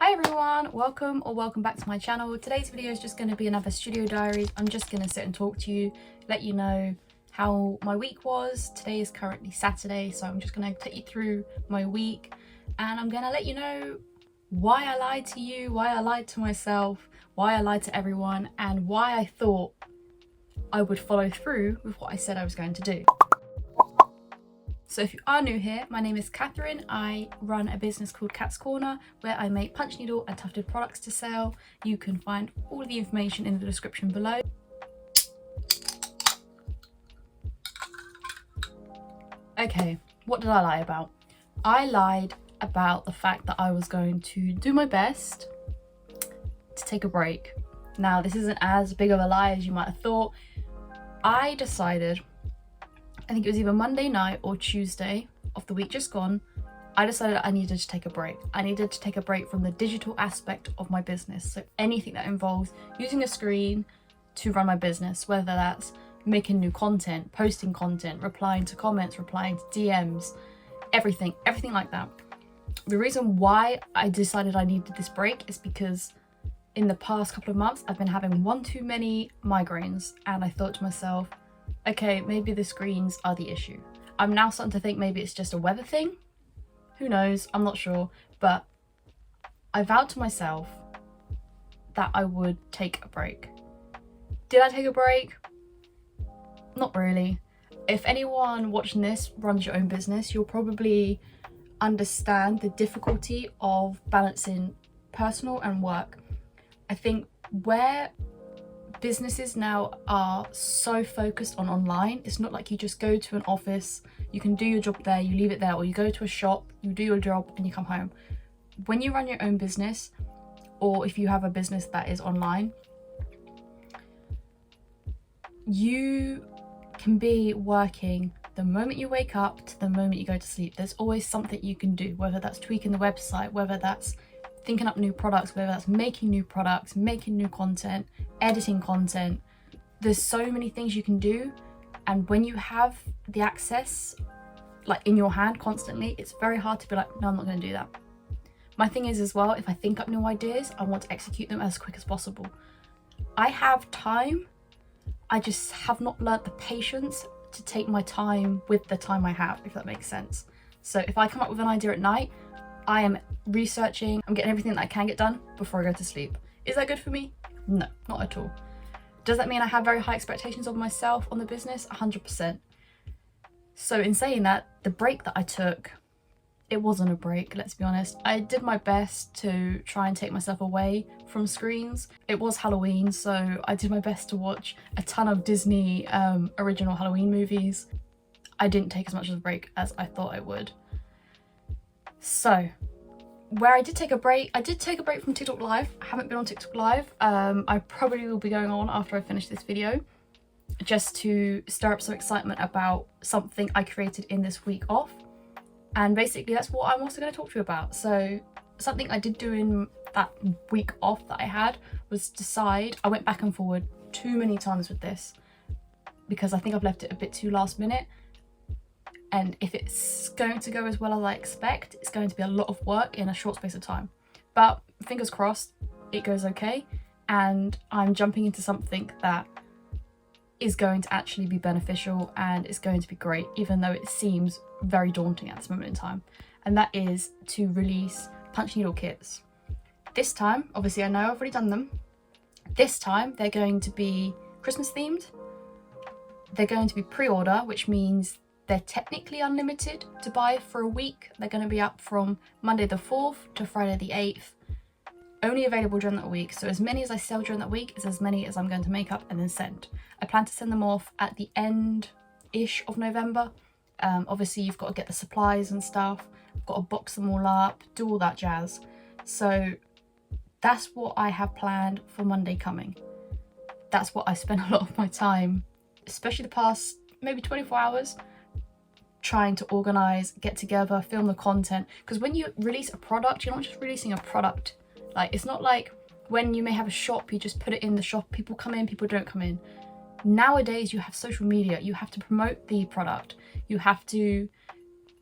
Hi everyone, welcome back to my channel. Today's video is just going to be another studio diary. I'm just going to sit and talk to you, let you know how my week was. Today is currently Saturday, so I'm just going to take you through my week, and I'm going to let you know why I lied to you, why I lied to myself, why I lied to everyone, and why I thought I would follow through with what I said I was going to do. So if you are new here, my name is Catherine. I run a business called Kats Korner where I make punch needle and tufted products to sell. You can find all of the information in the description below. Okay, what did I lie about? I lied about the fact that I was going to do my best to take a break. Now, this isn't as big of a lie as you might have thought. I decided, I think it was either Monday night or Tuesday of the week just gone, I decided I needed to take a break. I needed to take a break from the digital aspect of my business. So anything that involves using a screen to run my business, whether that's making new content, posting content, replying to comments, replying to DMs, everything like that. The reason why I decided I needed this break is because in the past couple of months, I've been having one too many migraines, and I thought to myself, okay, maybe the screens are the issue. I'm now starting to think maybe it's just a weather thing. Who knows? I'm not sure. But I vowed to myself that I would take a break. Did I take a break? Not really. If anyone watching this runs your own business, you'll probably understand the difficulty of balancing personal and work. I think where businesses now are so focused on online, it's not like you just go to an office, you can do your job there, you leave it there, or you go to a shop, you do your job and you come home. When you run your own business, or if you have a business that is online, you can be working the moment you wake up to the moment you go to sleep. There's always something you can do, whether that's tweaking the website, whether that's thinking up new products, whether that's making new products, making new content, editing content. There's so many things you can do, and when you have the access like in your hand constantly, it's very hard to be like, no, I'm not going to do that. My thing is as well, if I think up new ideas, I want to execute them as quick as possible. I have time, I just have not learnt the patience to take my time with the time I have, if that makes sense. So if I come up with an idea at night, I am researching, I'm getting everything that I can get done before I go to sleep. Is that good for me? No, not at all. Does that mean I have very high expectations of myself on the business? 100%. So in saying that, the break that I took, it wasn't a break, let's be honest. I did my best to try and take myself away from screens. It was Halloween, so I did my best to watch a ton of Disney original Halloween movies. I didn't take as much of a break as I thought I would. So, where I did take a break from TikTok Live. I haven't been on TikTok Live. I probably will be going on after I finish this video, just to stir up some excitement about something I created in this week off. And basically that's what I'm also going to talk to you about. So something I did do in that week off that I had was decide, I went back and forward too many times with this because I think I've left it a bit too last minute. And if it's going to go as well as I expect, it's going to be a lot of work in a short space of time. But fingers crossed, it goes okay. And I'm jumping into something that is going to actually be beneficial and it's going to be great, even though it seems very daunting at this moment in time. And that is to release punch needle kits. This time, obviously I know I've already done them. This time they're going to be Christmas themed. They're going to be pre-order, which means they're technically unlimited to buy for a week. They're going to be up from Monday the 4th to Friday the 8th. Only available during that week. So as many as I sell during that week is as many as I'm going to make up and then send. I plan to send them off at the end-ish of November. Obviously you've got to get the supplies and stuff. I've got to box them all up, do all that jazz. So that's what I have planned for Monday coming. That's what I spent a lot of my time, especially the past maybe 24 hours, trying to organize, get together, film the content. Because when you release a product, you're not just releasing a product. Like, it's not like when you may have a shop, you just put it in the shop, people come in, people don't come in. Nowadays you have social media, you have to promote the product, you have to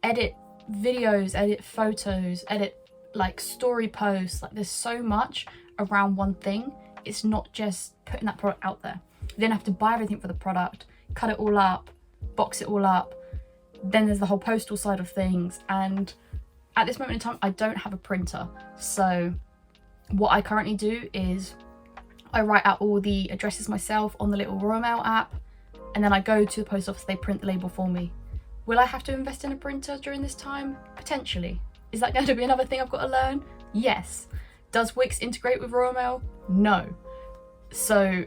edit videos, edit photos, edit like story posts, like there's so much around one thing. It's not just putting that product out there. You then have to buy everything for the product, cut it all up, box it all up. Then there's the whole postal side of things, and at this moment in time I don't have a printer. So what I currently do is I write out all the addresses myself on the little Royal Mail app, and then I go to the post office, they print the label for me. Will I have to invest in a printer during this time? Potentially. Is that going to be another thing I've got to learn? Yes. Does Wix integrate with Royal Mail? No. So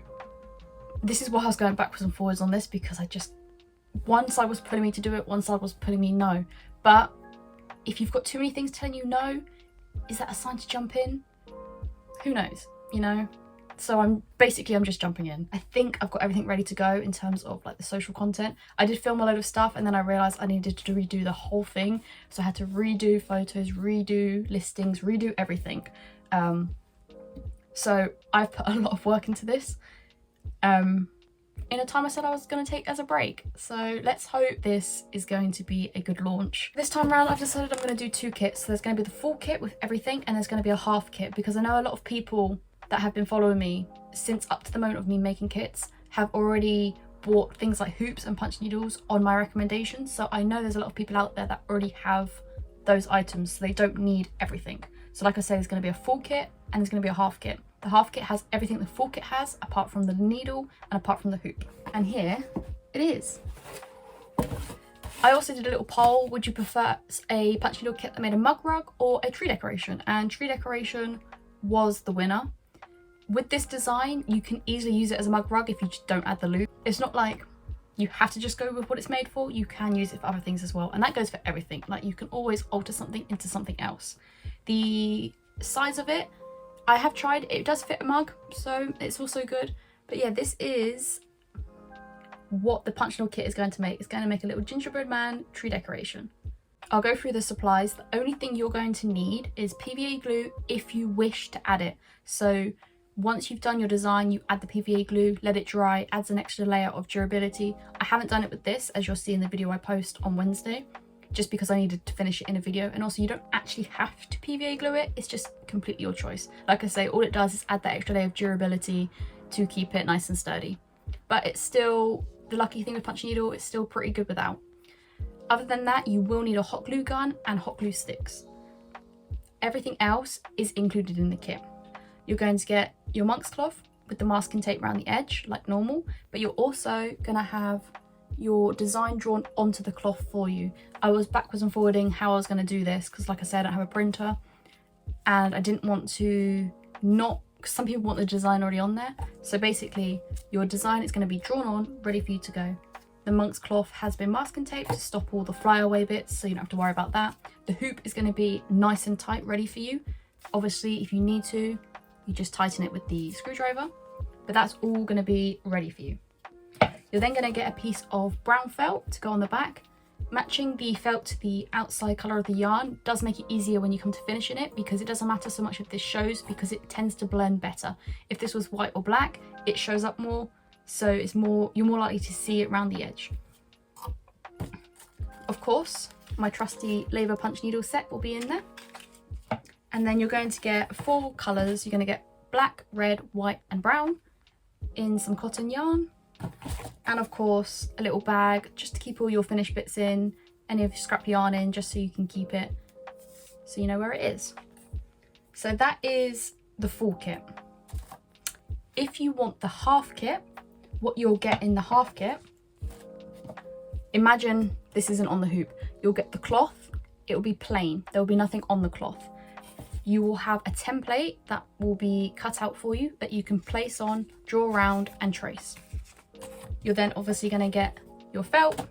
this is why I was going backwards and forwards on this, because one side was pulling me to do it, one side was pulling me no. But if you've got too many things telling you no, is that a sign to jump in? Who knows, you know? So I'm just jumping in. I think I've got everything ready to go in terms of like the social content. I did film a load of stuff, and then I realized I needed to redo the whole thing. So I had to redo photos, redo listings, redo everything. So I've put a lot of work into this in a time I said I was going to take as a break. So let's hope this is going to be a good launch. This time around I've decided I'm going to do 2 kits. So there's going to be the full kit with everything, and there's going to be a half kit, because I know a lot of people that have been following me since up to the moment of me making kits have already bought things like hoops and punch needles on my recommendations. So I know there's a lot of people out there that already have those items, so they don't need everything. So like I say, there's going to be a full kit and there's going to be a half kit. The half kit has everything the full kit has, apart from the needle and apart from the hoop. And here it is. I also did a little poll. Would you prefer a punch needle kit that made a mug rug or a tree decoration? And tree decoration was the winner. With this design, you can easily use it as a mug rug if you just don't add the loop. It's not like you have to just go with what it's made for. You can use it for other things as well. And that goes for everything. Like, you can always alter something into something else. The size of it, I have tried. It does fit a mug, so it's also good. But yeah, this is what the punch needle kit is going to make. It's going to make a little gingerbread man tree decoration. I'll go through the supplies. The only thing you're going to need is PVA glue if you wish to add it. So once you've done your design, you add the PVA glue, let it dry, adds an extra layer of durability. I haven't done it with this, as you'll see in the video I post on Wednesday, just because I needed to finish it in a video. And also, you don't actually have to PVA glue it, it's just completely your choice. Like I say, all it does is add that extra layer of durability to keep it nice and sturdy. But it's still, the lucky thing with punch needle, it's still pretty good without. Other than that, you will need a hot glue gun and hot glue sticks. Everything else is included in the kit. You're going to get your monk's cloth with the masking tape around the edge like normal, but you're also going to have your design drawn onto the cloth for you. I was backwards and forwarding how I was going to do this because, like I said, I don't have a printer and I didn't want to not, because some people want the design already on there. So basically your design is going to be drawn on, ready for you to go. The monk's cloth has been masking taped to stop all the flyaway bits, so you don't have to worry about that. The hoop is going to be nice and tight, ready for you. Obviously, if you need to, you just tighten it with the screwdriver, but that's all going to be ready for you. You're then going to get a piece of brown felt to go on the back. Matching the felt to the outside colour of the yarn does make it easier when you come to finishing it, because it doesn't matter so much if this shows, because it tends to blend better. If this was white or black, it shows up more, so it's more, you're more likely to see it around the edge. Of course, my trusty labour punch needle set will be in there. And then you're going to get 4 colours. You're going to get black, red, white and brown in some cotton yarn. And of course, a little bag just to keep all your finished bits in, any of your scrap yarn in, just so you can keep it so you know where it is. So that is the full kit. If you want the half kit, what you'll get in the half kit, imagine this isn't on the hoop. You'll get the cloth, it will be plain, there will be nothing on the cloth. You will have a template that will be cut out for you that you can place on, draw around and trace. You're then obviously going to get your felt,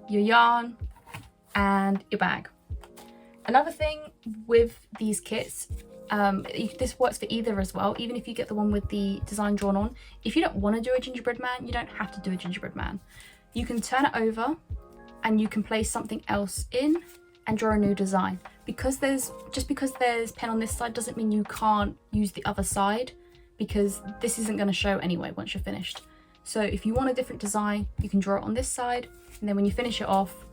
your yarn and your bag. Another thing with these kits, this works for either as well, even if you get the one with the design drawn on. If you don't want to do a gingerbread man, you don't have to do a gingerbread man. You can turn it over and you can place something else in and draw a new design. Because there's pen on this side doesn't mean you can't use the other side, because this isn't going to show anyway once you're finished. So if you want a different design, you can draw it on this side, and then when you finish it off,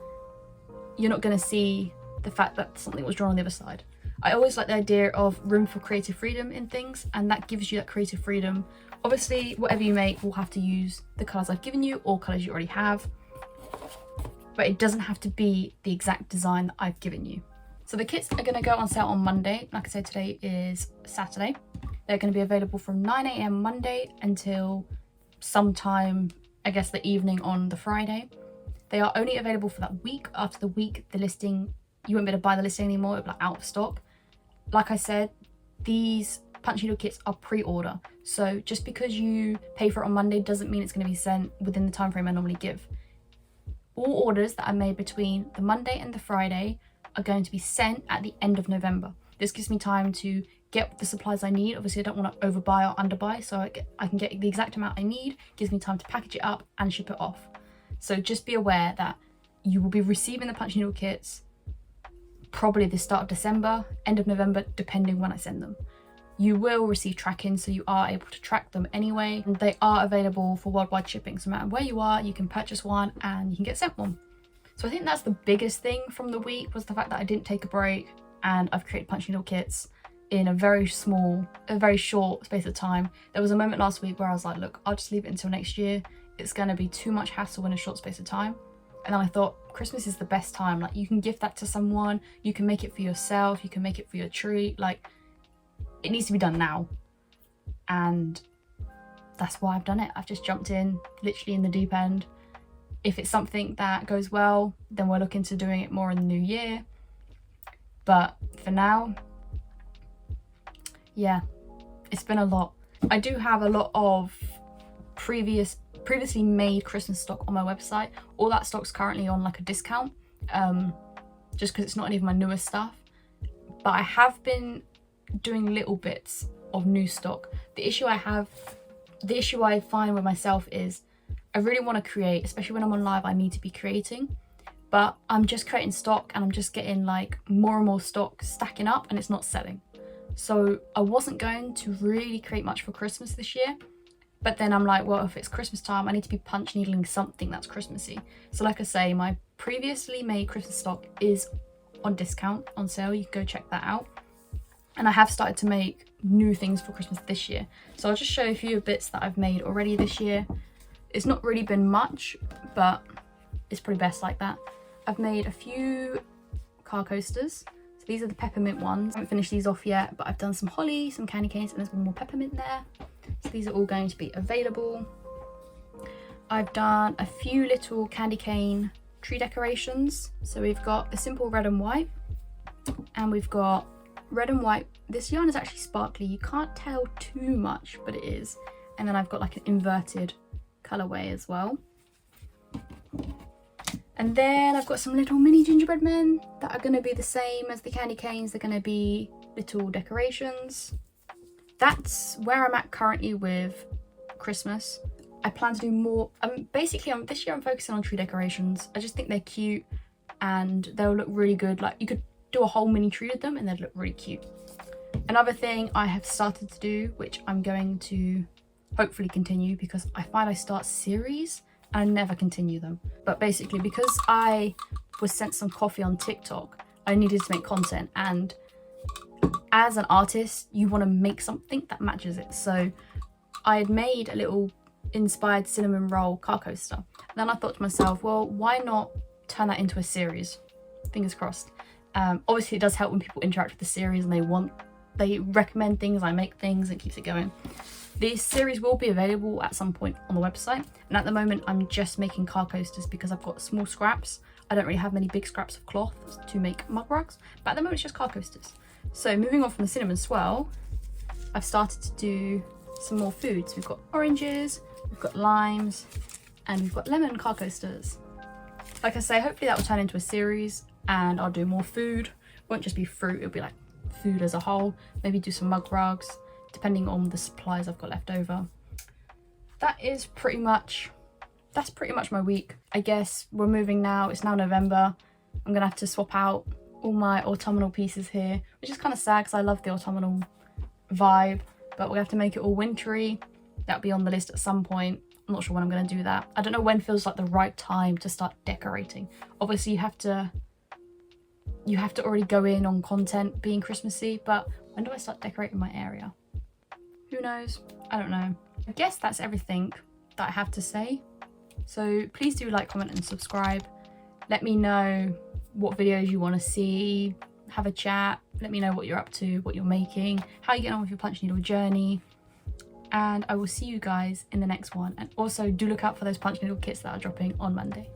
you're not going to see the fact that something was drawn on the other side. I always like the idea of room for creative freedom in things, and that gives you that creative freedom. Obviously, whatever you make will have to use the colours I've given you or colours you already have, but it doesn't have to be the exact design that I've given you. So the kits are going to go on sale on Monday. Like I said, today is Saturday. They're going to be available from 9 AM Monday until sometime, I guess, the evening on the Friday. They are only available for that week. After the week, the listing, you won't be able to buy the listing anymore. It'll be out of stock. Like I said, these punch needle kits are pre-order. So just because you pay for it on Monday doesn't mean it's going to be sent within the time frame I normally give. All orders that are made between the Monday and the Friday are going to be sent at the end of November. This gives me time to get the supplies I need. Obviously, I don't want to overbuy or underbuy, so I can get the exact amount I need. Gives me time to package it up and ship it off. So just be aware that you will be receiving the punch needle kits probably the start of December, end of November, depending when I send them. You will receive tracking, so you are able to track them anyway. And they are available for worldwide shipping, so no matter where you are, you can purchase one and you can get sent one. So I think that's the biggest thing from the week, was the fact that I didn't take a break and I've created punch needle kits in a very short space of time. There was a moment last week where I was like, look, I'll just leave it until next year. It's going to be too much hassle in a short space of time. And then I thought, Christmas is the best time. Like, you can gift that to someone, you can make it for yourself, you can make it for your treat. Like, it needs to be done now. And that's why I've done it. I've just jumped in, literally in the deep end. If it's something that goes well, then we're looking to doing it more in the new year. But for now, yeah, it's been a lot. I do have a lot of previously made Christmas stock on my website. All that stock's currently on like a discount, just because it's not any of my newest stuff. But I have been doing little bits of new stock. The issue I find with myself is I really want to create, especially when I'm on live. I need to be creating, but I'm just creating stock and I'm just getting like more and more stock stacking up and it's not selling. So I wasn't going to really create much for Christmas this year, but then I'm like, well, if it's Christmas time, I need to be punch needling something that's Christmassy. So like I say, my previously made Christmas stock is on discount, on sale. You can go check that out. And I have started to make new things for Christmas this year. So I'll just show you a few bits that I've made already this year. It's not really been much, but it's pretty best like that. I've made a few car coasters. So these are the peppermint ones. I haven't finished these off yet, but I've done some holly, some candy canes, and there's one more peppermint there. So these are all going to be available. I've done a few little candy cane tree decorations. So we've got a simple red and white, and we've got red and white. This yarn is actually sparkly. You can't tell too much, but it is. And then I've got like an inverted colorway as well. And then I've got some little mini gingerbread men that are going to be the same as the candy canes. They're going to be little decorations. That's where I'm at currently with Christmas. I plan to do more. Basically, this year I'm focusing on tree decorations. I just think they're cute and they'll look really good. Like, you could do a whole mini tree with them and they'd look really cute. Another thing I have started to do, which I'm going to hopefully continue, because I find I start series and I never continue them. But basically, because I was sent some coffee on TikTok, I needed to make content, and as an artist, you want to make something that matches it. So I had made a little inspired cinnamon roll car coaster. And then I thought to myself, well, why not turn that into a series? Fingers crossed. Obviously, it does help when people interact with the series and they recommend things, I make things, and it keeps it going. This series will be available at some point on the website, and at the moment I'm just making car coasters because I've got small scraps. I don't really have many big scraps of cloth to make mug rugs, but at the moment it's just car coasters. So moving on from the cinnamon swirl, I've started to do some more foods. We've got oranges, we've got limes, and we've got lemon car coasters. Like I say, hopefully that will turn into a series and I'll do more food. It won't just be fruit, it'll be like food as a whole. Maybe do some mug rugs, depending on the supplies I've got left over. That's pretty much my week. I guess we're moving now. It's now November. I'm gonna have to swap out all my autumnal pieces here, which is kind of sad because I love the autumnal vibe, but we have to make it all wintry. That'll be on the list at some point. I'm not sure when I'm gonna do that. I don't know when feels like the right time to start decorating. Obviously you have to you have to already go in on content being Christmassy, but when do I start decorating my area? Who knows? I don't know. I guess that's everything that I have to say. So please do like, comment and subscribe. Let me know what videos you want to see, have a chat, let me know what you're up to, what you're making, how you get on with your punch needle journey, and I will see you guys in the next one. And also do look out for those punch needle kits that are dropping on Monday.